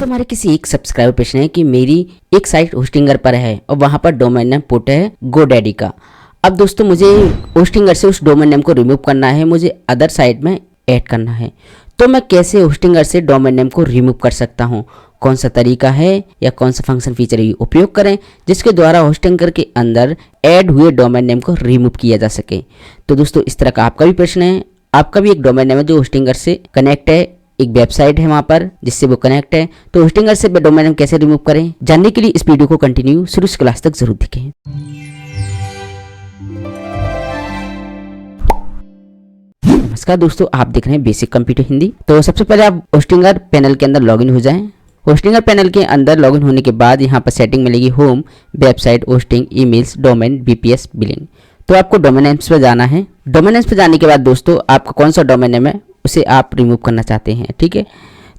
दोस्तों हमारे किसी एक सब्सक्राइबर प्रश्न है कि मेरी एक साइट होस्टिंगर पर है और वहां पर डोमेन नेम पुट है गोडैडी का। अब दोस्तों मुझे होस्टिंगर से उस डोमेन नेम को रिमूव करना है, मुझे अदर साइट में ऐड करना है। तो मैं कैसे होस्टिंगर से डोमेन नेम को रिमूव कर सकता हूं? कौन सा तरीका है या कौन सा फंक्शन फीचर उपयोग करें जिसके द्वारा होस्टिंगर के अंदर ऐड हुए डोमेन नेम को रिमूव किया जा सके? तो दोस्तों इस तरह का आपका भी प्रश्न है, आपका भी एक डोमेन नेम है जो होस्टिंगर से कनेक्ट है, एक वेबसाइट है वहां पर जिससे वो कनेक्ट है, तो होस्टिंगर से डोमेन नेम कैसे रिमूव करें, जानने के लिए इस वीडियो को कंटिन्यू शुरू से क्लास तक जरूर देखें। नमस्कार दोस्तों, आप देख रहे हैं बेसिक कंप्यूटर हिंदी। तो सबसे पहले आप होस्टिंगर पैनल के अंदर लॉगिन हो जाएं। होस्टिंगर पैनल के अंदर लॉगिन होने के बाद यहाँ पर सेटिंग मिलेगी home, website, hosting, emails, domain, BPS, billing. तो आपको डोमेन नेम्स पे जाना है। डोमेन नेम्स पे जाने के बाद दोस्तों आपका कौन सा डोमेन नेम है उसे आप रिमूव करना चाहते हैं, ठीक है।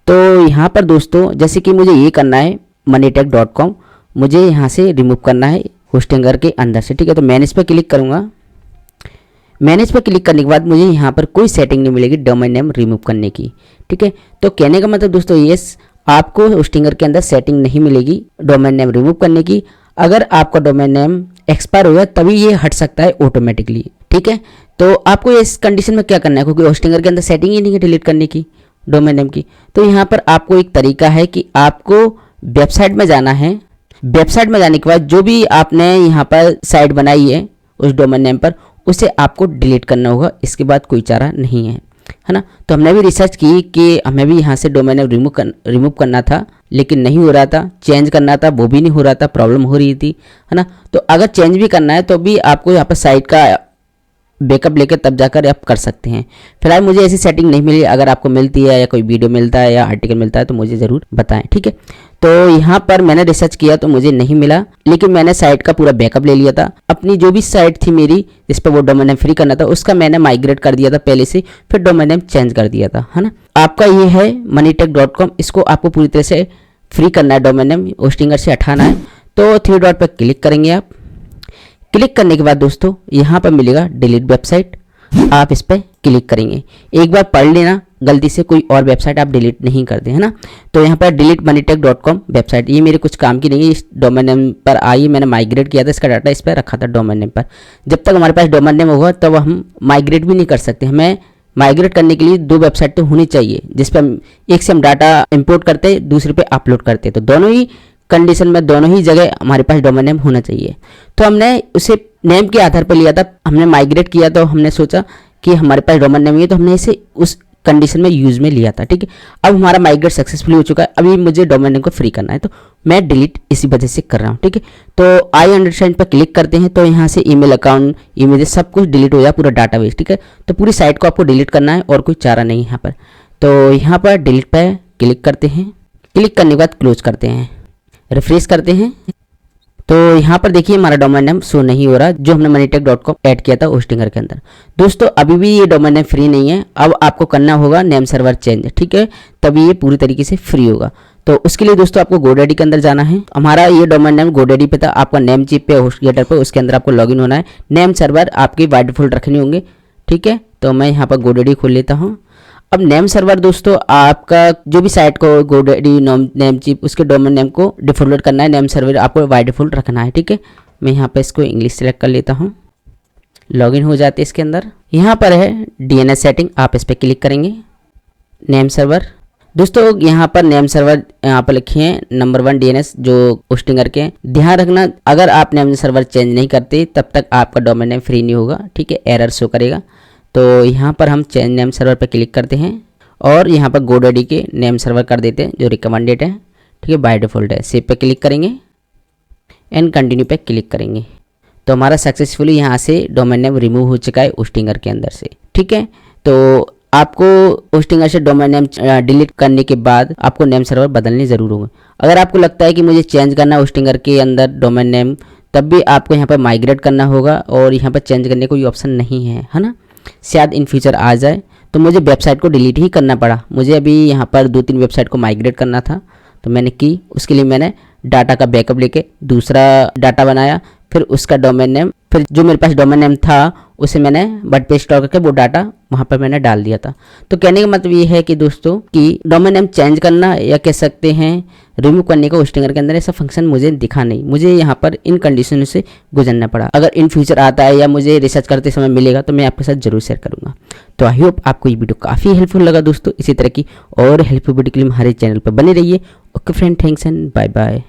तो यहाँ पर दोस्तों जैसे कि मुझे ये करना है moneytech.com, मुझे यहाँ से रिमूव करना है होस्टिंगर के अंदर से, ठीक है। तो मैनेज पर क्लिक करूँगा। मैनेज पर क्लिक करने के बाद मुझे यहाँ पर कोई सेटिंग नहीं मिलेगी डोमेन नेम रिमूव करने की, ठीक है। तो कहने का मतलब दोस्तों यस, आपको होस्टिंगर के अंदर सेटिंग नहीं मिलेगी डोमेन नेम रिमूव करने की। अगर आपका डोमेन नेम एक्सपायर होगा तभी ये हट सकता है ऑटोमेटिकली, ठीक है। तो आपको इस कंडीशन में क्या करना है, क्योंकि होस्टिंगर के अंदर सेटिंग ही नहीं है डिलीट करने की डोमेन नेम की। तो यहाँ पर आपको एक तरीका है कि आपको वेबसाइट में जाना है। वेबसाइट में जाने के बाद जो भी आपने यहाँ पर साइट बनाई है उस डोमेन नेम पर, उसे आपको डिलीट करना होगा। इसके बाद कोई चारा नहीं है ना। तो हमने भी रिसर्च की कि हमें भी यहाँ से डोमेन नेम रिमूव करना था, लेकिन नहीं हो रहा था। चेंज करना था वो भी नहीं हो रहा था, प्रॉब्लम हो रही थी, है ना। तो अगर चेंज भी करना है तो भी आपको यहाँ पर साइट का बैकअप लेकर तब जाकर आप कर सकते हैं। फिलहाल मुझे ऐसी सेटिंग नहीं मिली। अगर आपको मिलती है या कोई वीडियो मिलता है या आर्टिकल मिलता है तो मुझे ज़रूर बताएं, ठीक है। तो यहाँ पर मैंने रिसर्च किया तो मुझे नहीं मिला, लेकिन मैंने साइट का पूरा बैकअप ले लिया था। अपनी जो भी साइट थी मेरी जिस पर वो डोमेन नेम फ्री करना था उसका मैंने माइग्रेट कर दिया था पहले से, फिर डोमेन नेम चेंज कर दिया था, है ना। आपका ये है moneytech.com, इसको आपको पूरी तरह से फ्री करना है, डोमेन नेम होस्टिंगर से हटाना है। तो 3 डॉट पर क्लिक करेंगे आप। क्लिक करने के बाद दोस्तों यहाँ पर मिलेगा डिलीट वेबसाइट, आप इस पर क्लिक करेंगे। एक बार पढ़ लेना, गलती से कोई और वेबसाइट आप डिलीट नहीं कर दें, है ना। तो यहाँ पर डिलीट moneytech.com वेबसाइट, ये मेरे कुछ काम की नहीं है। इस डोमेन नेम पर आई, मैंने माइग्रेट किया था, इसका डाटा इस पर रखा था डोमेन नेम पर। जब तक हमारे पास डोमेन नेम होगा तब हम माइग्रेट भी नहीं कर सकते। हमें माइग्रेट करने के लिए 2 वेबसाइट तो होनी चाहिए, जिस पर एक से हम डाटा इंपोर्ट करते, दूसरे पे अपलोड करते। तो दोनों ही कंडीशन में, दोनों ही जगह हमारे पास डोमेन नेम होना चाहिए। तो हमने उसे नेम के आधार पर लिया था, हमने माइग्रेट किया तो हमने सोचा कि हमारे पास डोमेन नेम है तो हमने इसे उस कंडीशन में यूज में लिया था, ठीक है। अब हमारा माइग्रेट सक्सेसफुली हो चुका है। अभी मुझे डोमेन नेम को फ्री करना है तो मैं डिलीट इसी वजह से कर रहा हूँ, ठीक है। तो आई अंडरस्टैंड पर क्लिक करते हैं तो यहाँ से ईमेल अकाउंट, इमेजेस सब कुछ डिलीट हो जाए, पूरा डाटाबेस, ठीक है। तो पूरी साइट को आपको डिलीट करना है और कोई चारा नहीं है यहाँ पर। तो यहाँ पर डिलीट पर क्लिक करते हैं। क्लिक करने के बाद क्लोज करते हैं, रिफ्रेश करते हैं। तो यहाँ पर देखिए हमारा डोमेन नेम शो नहीं हो रहा जो हमने moneytech.com ऐड किया था होस्टिंगर के अंदर। दोस्तों अभी भी ये डोमेन नेम फ्री नहीं है, अब आपको करना होगा नेम सर्वर चेंज, ठीक है, तभी ये पूरी तरीके से फ्री होगा। तो उसके लिए दोस्तों आपको गोडैडी के अंदर जाना है। हमारा ये डोमेन नेम गोडैडी पे था, आपका नेम चिप पे होस्टगेटर पे, उसके अंदर आपको लॉगिन होना है। नेम सर्वर आपके बाय डिफॉल्ट रखने होंगे, ठीक है। तो मैं यहाँ पर गोडैडी खोल लेता हूँ। अब नेम सर्वर दोस्तों आपका जो भी साइट को गोडैडी नेम चिप उसके डोमेन नेम को डिफॉल्ट करना है, नेम सर्वर आपको बाय डिफॉल्ट रखना है, ठीक है। मैं यहाँ पर इसको इंग्लिश सेलेक्ट कर लेता हूँ। लॉगिन हो जाते हैं इसके अंदर। यहाँ पर है DNS सेटिंग, आप इस पर क्लिक करेंगे। नेम सर्वर दोस्तों यहाँ पर नेम सर्वर यहाँ पर लिखे हैं नंबर 1 DNS जो होस्टिंगर के हैं। ध्यान रखना अगर आप नेम सर्वर चेंज नहीं करते तब तक आपका डोमेन नेम फ्री नहीं होगा, ठीक है, एरर शो करेगा। तो यहाँ पर हम चेंज नेम सर्वर पर क्लिक करते हैं और यहाँ पर गोडैडी के नेम सर्वर कर देते हैं जो रिकमेंडेड है, ठीक है, बाय डिफॉल्ट है। सेव पे क्लिक करेंगे एंड कंटिन्यू पे क्लिक करेंगे। तो हमारा सक्सेसफुली यहाँ से डोमेन नेम रिमूव हो चुका है होस्टिंगर के अंदर से, ठीक है। तो आपको होस्टिंगर से डोमेन नेम डिलीट करने के बाद आपको नेम सर्वर बदलने ज़रूर होगा। अगर आपको लगता है कि मुझे चेंज करना है होस्टिंगर के अंदर डोमेन नेम, तब भी आपको यहाँ पर माइग्रेट करना होगा और यहाँ पर चेंज करने कोई ऑप्शन नहीं है ना। शायद इन फ्यूचर आ जाए। तो मुझे वेबसाइट को डिलीट ही करना पड़ा। मुझे अभी यहाँ पर 2-3 वेबसाइट को माइग्रेट करना था तो मैंने की। उसके लिए मैंने डाटा का बैकअप लेके दूसरा डाटा बनाया, फिर उसका डोमेन नेम, फिर जो मेरे पास डोमेन नेम था उसे मैंने वर्डप्रेस इंस्टॉल करके वो डाटा वहाँ पर मैंने डाल दिया था। तो कहने का मतलब ये है कि दोस्तों कि डोमेन नेम चेंज करना या कह सकते हैं रिमूव करने का होस्टिंगर के अंदर ऐसा फंक्शन मुझे दिखा नहीं, मुझे यहाँ पर इन कंडीशनों से गुजरना पड़ा। अगर इन फ्यूचर आता है या मुझे रिसर्च करते समय मिलेगा तो मैं आपके साथ जरूर शेयर करूँगा। तो आई होप आपको ये वीडियो काफ़ी हेल्पफुल लगा दोस्तों। इसी तरह की और हेल्पफुल वीडियो के लिए हमारे चैनल पर बने रहिए। Okay friend, thanks and bye bye.